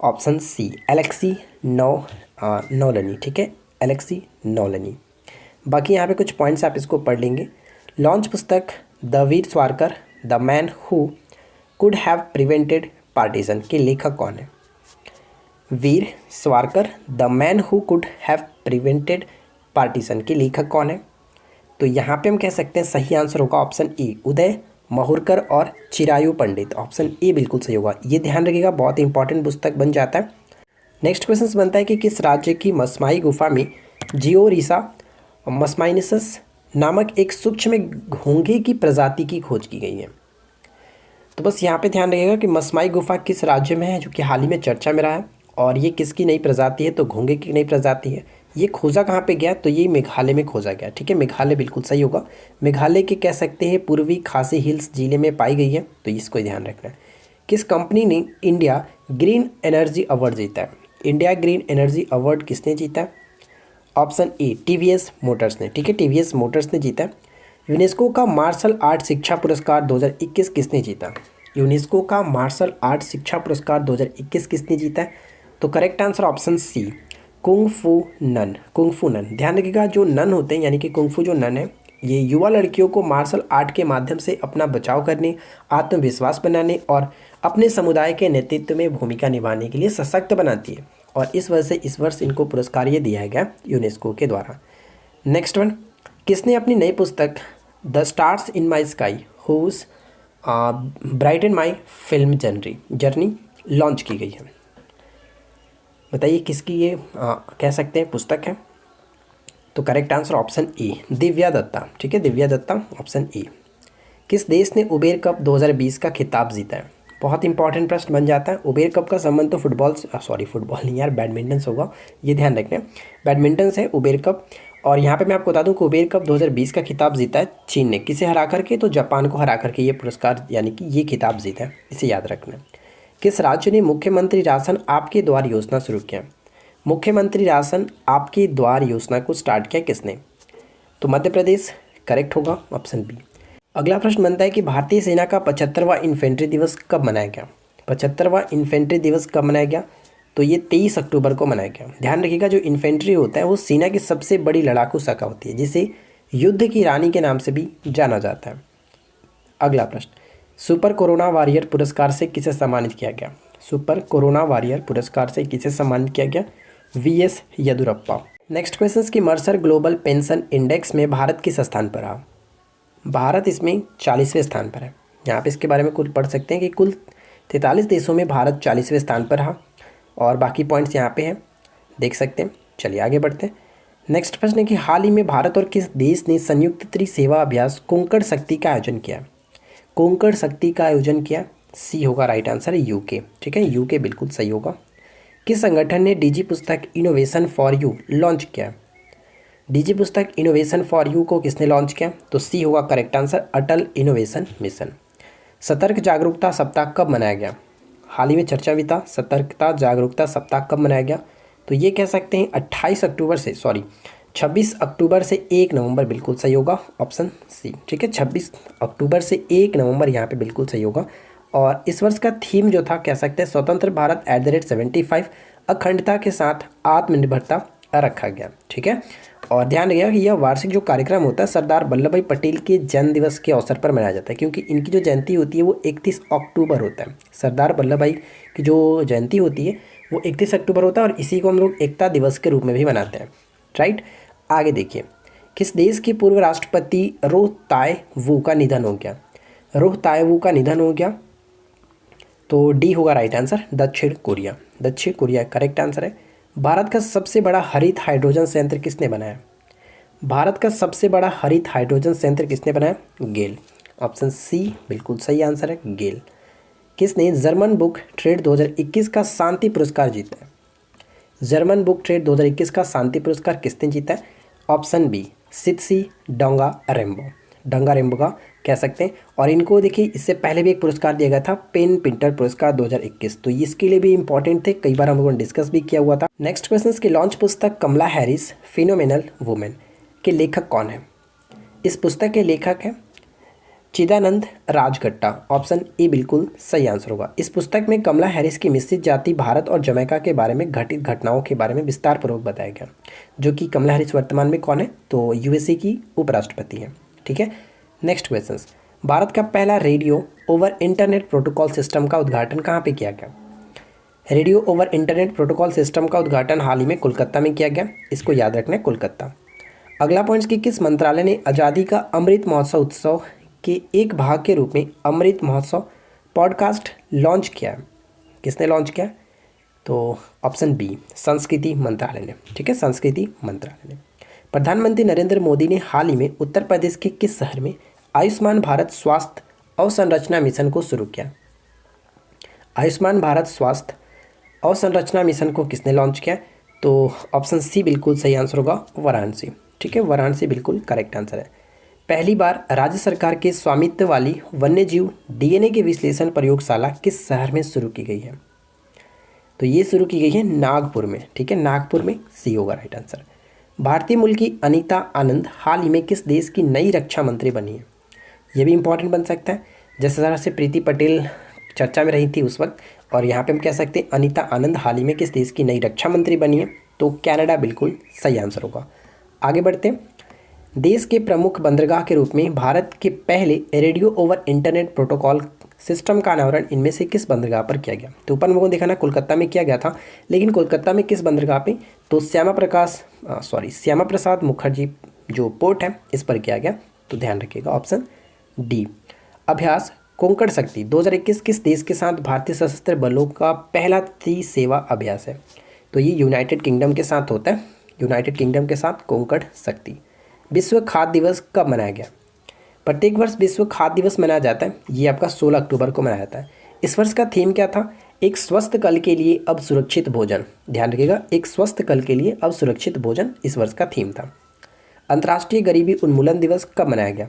Option C, Alexei Navalny. ठीक है, एलेक्सी नौलनी। बाकी यहाँ पे कुछ पॉइंट्स आप इसको पढ़ लेंगे। लॉन्च पुस्तक the Veer Savarkar the man who could have prevented partition के लेखक कौन है? Veer Savarkar the man who could have prevented partition के लेखक कौन है? तो यहाँ पे हम कह सकते हैं सही आंसर होगा ऑप्शन ए, उदय माहुरकर और चिरायु पंडित। ऑप्शन ए बिल्कुल सही होगा, ये ध्यान रखिएगा, बहुत इंपॉर्टेंट पुस्तक बन जाता है। नेक्स्ट क्वेश्चन बनता है कि किस राज्य की मस्माई गुफा में जियोरिसा मस्माइनिसस नामक एक सूक्ष्म घोंघे की प्रजाति की खोज की गई है? तो बस यहाँ पे ध्यान रखिएगा कि मस्माई गुफा किस राज्य में है, जो कि हाल ही में चर्चा में रहा है, और ये किसकी नई प्रजाति है? तो घोंघे की नई प्रजाति है। ये खोजा कहाँ पे गया? तो ये मेघालय में खोजा गया। ठीक है, मेघालय बिल्कुल सही होगा। मेघालय के कह सकते हैं पूर्वी खासी हिल्स जिले में पाई गई है, तो इसको ध्यान रखना है। किस कंपनी ने इंडिया ग्रीन एनर्जी अवार्ड जीता है? इंडिया ग्रीन एनर्जी अवार्ड किसने जीता है? ऑप्शन ए, टीवीएस मोटर्स ने। ठीक है, टीवीएस मोटर्स ने जीता। यूनेस्को का मार्शल आर्ट शिक्षा पुरस्कार 2021 किसने जीता? यूनेस्को का मार्शल आर्ट शिक्षा पुरस्कार 2021 किसने जीता है? तो correct answer option C, kung fu nun. Kung fu nun, ध्यान रखिएगा, जो नन होते हैं यानी कि कुंग फू जो नन है, ये युवा लड़कियों को मार्शल आर्ट के माध्यम से अपना बचाव करने, आत्मविश्वास बनाने और अपने समुदाय के नेतृत्व में भूमिका निभाने के लिए सशक्त बनाती है। और इस वजह से इस वर्ष इनको पुरस्कार ये दिया गया यूनेस्को के द्वारा। नेक्स्ट वन, किसने अपनी नई पुस्तक the stars in my sky whose brighten my film journey launch की गई है? बताइए किसकी ये कह सकते हैं पुस्तक है? तो correct answer option A, Divya Dutta. ठीक है, दिव्या दत्ता, ऑप्शन ए। किस देश ने उबेर कप 2020 का खिताब जीता है? बहुत इंपॉर्टेंट प्रश्न बन जाता है। उबेर कप का संबंध तो फुटबॉल नहीं यार, बैडमिंटन से होगा, ये ध्यान रखना है। बैडमिंटन से उबेर कप, और यहाँ पे मैं आपको बता दूं कि उबेर कप 2020 का खिताब जीता है चीन ने। किसे हरा करके? तो जापान को हरा करके ये पुरस्कार यानी कि ये खिताब जीता है, इसे याद रखना है। किस राज्य ने मुख्यमंत्री राशन आपके द्वार योजना शुरू किया? मुख्यमंत्री राशन आपके द्वार योजना को स्टार्ट किया किसने? तो मध्य प्रदेश करेक्ट होगा, ऑप्शन बी। अगला प्रश्न बनता है कि भारतीय सेना का 75वां इन्फेंट्री दिवस कब मनाया गया? 75वां इन्फेंट्री दिवस कब मनाया गया? तो ये 23 अक्टूबर को मनाया गया। ध्यान रखिएगा, जो इन्फेंट्री होता है वो सेना की सबसे बड़ी लड़ाकू शाखा होती है, जिसे युद्ध की रानी के नाम से भी जाना जाता है। अगला प्रश्न, सुपर कोरोना वॉरियर पुरस्कार से किसे सम्मानित किया गया? सुपर कोरोना वॉरियर पुरस्कार से किसे सम्मानित किया गया? VS येदियुरप्पा। नेक्स्ट क्वेश्चन की मर्सर ग्लोबल पेंशन इंडेक्स में भारत किस स्थान पर रहा? भारत इसमें 40वें स्थान पर है। यहाँ पे इसके बारे में कुछ पढ़ सकते हैं कि कुल 43 देशों में भारत 40वें स्थान पर रहा, और बाकी पॉइंट्स यहाँ पे हैं, देख सकते हैं। चलिए आगे बढ़ते हैं। नेक्स्ट प्रश्न है कि हाल ही में भारत और किस देश ने संयुक्त त्रिसेवा अभ्यास कोंकण शक्ति का आयोजन किया? कोंकण शक्ति का आयोजन किया, सी होगा राइट आंसर, यूके। ठीक है, यूके बिल्कुल सही होगा। किस संगठन ने डीजी पुस्तक इनोवेशन फॉर यू लॉन्च किया? डीजी पुस्तक इनोवेशन फॉर यू को किसने लॉन्च किया? तो सी होगा करेक्ट आंसर, अटल इनोवेशन मिशन। सतर्क जागरूकता सप्ताह कब मनाया गया? हाल ही में चर्चा भी था, सतर्कता जागरूकता सप्ताह कब मनाया गया? तो ये कह सकते हैं 26 अक्टूबर से 1 नवंबर बिल्कुल सही होगा, ऑप्शन सी। ठीक है, 26 अक्टूबर से 1 नवंबर यहाँ पे बिल्कुल सही होगा। और इस वर्ष का थीम जो था कह सकते हैं स्वतंत्र भारत @75, अखंडता के साथ आत्मनिर्भरता रखा गया। ठीक है, और ध्यान रखिएगा कि यह वार्षिक जो कार्यक्रम होता है सरदार वल्लभ भाई पटेल के जन्म दिवस के अवसर पर मनाया जाता है, क्योंकि इनकी जो जयंती होती है वो 31 अक्टूबर होता है। सरदार वल्लभ भाई की जो जयंती होती है वो 31 अक्टूबर होता है, और इसी को हम लोग एकता दिवस के रूप में भी मनाते हैं। राइट, आगे देखिए, किस देश के पूर्व राष्ट्रपति रोह ताय वू का निधन हो गया? रोह ताय वू का निधन हो गया, तो डी होगा राइट आंसर, दक्षिण कोरिया। दक्षिण कोरिया करेक्ट आंसर है। भारत का सबसे बड़ा हरित हाइड्रोजन संयंत्र किसने बनाया? भारत का सबसे बड़ा हरित हाइड्रोजन संयंत्र किसने बनाया? गेल। ऑप्शन सी बिल्कुल सही आंसर है, गेल। किसने जर्मन बुक ट्रेड 2021 का शांति पुरस्कार जीता है? जर्मन बुक ट्रेड 2021 का शांति पुरस्कार किसने जीता है? Option B, सित्सी डोंगारेम्बो। डोंगारेम्बो का कह सकते हैं। और इनको देखिए इससे पहले भी एक पुरस्कार दिया गया था, पेन पिंटर पुरस्कार 2021, तो इसके लिए भी इंपॉर्टेंट थे, कई बार हम लोगों ने डिस्कस भी किया हुआ था। नेक्स्ट क्वेश्चन की लॉन्च पुस्तक कमला हैरिस फिनोमिनल वुमेन के लेखक कौन है? इस पुस्तक के लेखक हैं चिदानंद राजगट्टा। ऑप्शन ए बिल्कुल सही आंसर होगा। इस पुस्तक में कमला हैरिस की मिश्रित जाति भारत और जमैका के बारे में घटित घटनाओं के बारे में विस्तार पूर्वक बताया गया। जो कि कमला हैरिस वर्तमान में कौन है? तो यूएसए की उपराष्ट्रपति हैं। ठीक है, नेक्स्ट क्वेश्चन, भारत का पहला radio over internet protocol system का उद्घाटन कहाँ पे किया गया? Radio over internet protocol system का उद्घाटन हाल ही में कोलकाता में किया गया, इसको याद रखना है, कोलकाता। अगला पॉइंट की किस मंत्रालय ने आज़ादी का अमृत महोत्सव उत्सव के एक भाग के रूप में अमृत महोत्सव पॉडकास्ट लॉन्च किया है? किसने लॉन्च किया? तो ऑप्शन बी, संस्कृति मंत्रालय ने। ठीक है, संस्कृति मंत्रालय ने। प्रधानमंत्री नरेंद्र मोदी ने हाल ही में उत्तर प्रदेश के किस शहर में आयुष्मान भारत स्वास्थ्य अवसंरचना मिशन को शुरू किया? आयुष्मान भारत स्वास्थ्य अवसंरचना मिशन को किसने लॉन्च किया? तो ऑप्शन सी बिल्कुल सही आंसर होगा, वाराणसी। ठीक है, वाराणसी बिल्कुल करेक्ट आंसर है। पहली बार राज्य सरकार के स्वामित्व वाली वन्यजीव डीएनए के विश्लेषण प्रयोगशाला किस शहर में शुरू की गई है? तो ये शुरू की गई है नागपुर में। ठीक है, नागपुर में, सी होगा राइट आंसर। भारतीय मूल की अनीता आनंद हाल ही में किस देश की नई रक्षा मंत्री बनी है? ये भी इंपॉर्टेंट बन सकता है, जिस तरह से प्रीति पटेल चर्चा में रही थी उस वक्त, और यहाँ पे हम कह सकते हैं अनीता आनंद हाल ही में किस देश की नई रक्षा मंत्री बनी है? तो कनाडा बिल्कुल सही आंसर होगा। आगे बढ़ते हैं, देश के प्रमुख बंदरगाह के रूप में भारत के पहले radio over internet protocol system का अनावरण इनमें से किस बंदरगाह पर किया गया? तो ऊपर लोगों को देखा ना, कोलकाता में किया गया था, लेकिन कोलकाता में किस बंदरगाह पे? तो श्यामा प्रसाद मुखर्जी जो पोर्ट है इस पर किया गया, तो ध्यान रखिएगा, ऑप्शन डी। अभ्यास कोंकण शक्ति 2021 किस देश के साथ भारतीय सशस्त्र बलों का पहला त्रिसेवा अभ्यास है? तो ये यूनाइटेड किंगडम के साथ होता है, यूनाइटेड किंगडम के साथ कोंकण शक्ति। विश्व खाद्य दिवस कब मनाया गया? प्रत्येक वर्ष विश्व खाद्य दिवस मनाया जाता है, ये आपका 16 अक्टूबर को मनाया जाता है। इस वर्ष का थीम क्या था? एक स्वस्थ कल के लिए अब सुरक्षित भोजन। ध्यान रखिएगा, एक स्वस्थ कल के लिए अब सुरक्षित भोजन इस वर्ष का थीम था। अंतर्राष्ट्रीय गरीबी उन्मूलन दिवस कब मनाया गया?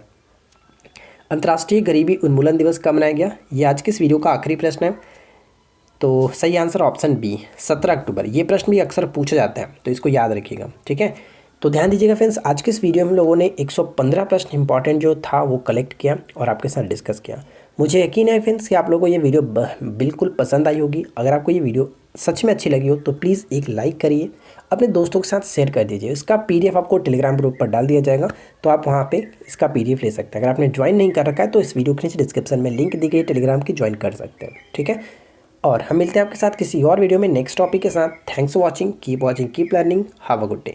अंतर्राष्ट्रीय गरीबी उन्मूलन दिवस कब मनाया गया? ये आज के इस वीडियो का आखिरी प्रश्न है, तो सही आंसर ऑप्शन बी, 17 अक्टूबर। ये प्रश्न भी अक्सर पूछा जाता है, तो इसको याद रखिएगा। ठीक है, तो ध्यान दीजिएगा फ्रेंड्स, आज के इस वीडियो में हम लोगों ने 115 प्रश्न इंपॉर्टेंट जो था वो कलेक्ट किया और आपके साथ डिस्कस किया। मुझे यकीन है फ्रेंड्स कि आप लोगों को ये वीडियो बिल्कुल पसंद आई होगी। अगर आपको ये वीडियो सच में अच्छी लगी हो तो प्लीज़ एक लाइक करिए, अपने दोस्तों के साथ शेयर कर दीजिए। इसका पीडीएफ आपको टेलीग्राम ग्रुप पर डाल दिया जाएगा, तो आप वहाँ पे इसका पीडीएफ ले सकते हैं। अगर आपने ज्वाइन नहीं कर रखा है तो इस वीडियो के नीचे डिस्क्रिप्शन में लिंक दी गई टेलीग्राम की, ज्वाइन कर सकते हैं। ठीक है, और हम मिलते हैं आपके साथ किसी और वीडियो में नेक्स्ट टॉपिक के साथ। Thanks for watching, keep learning, have a good day.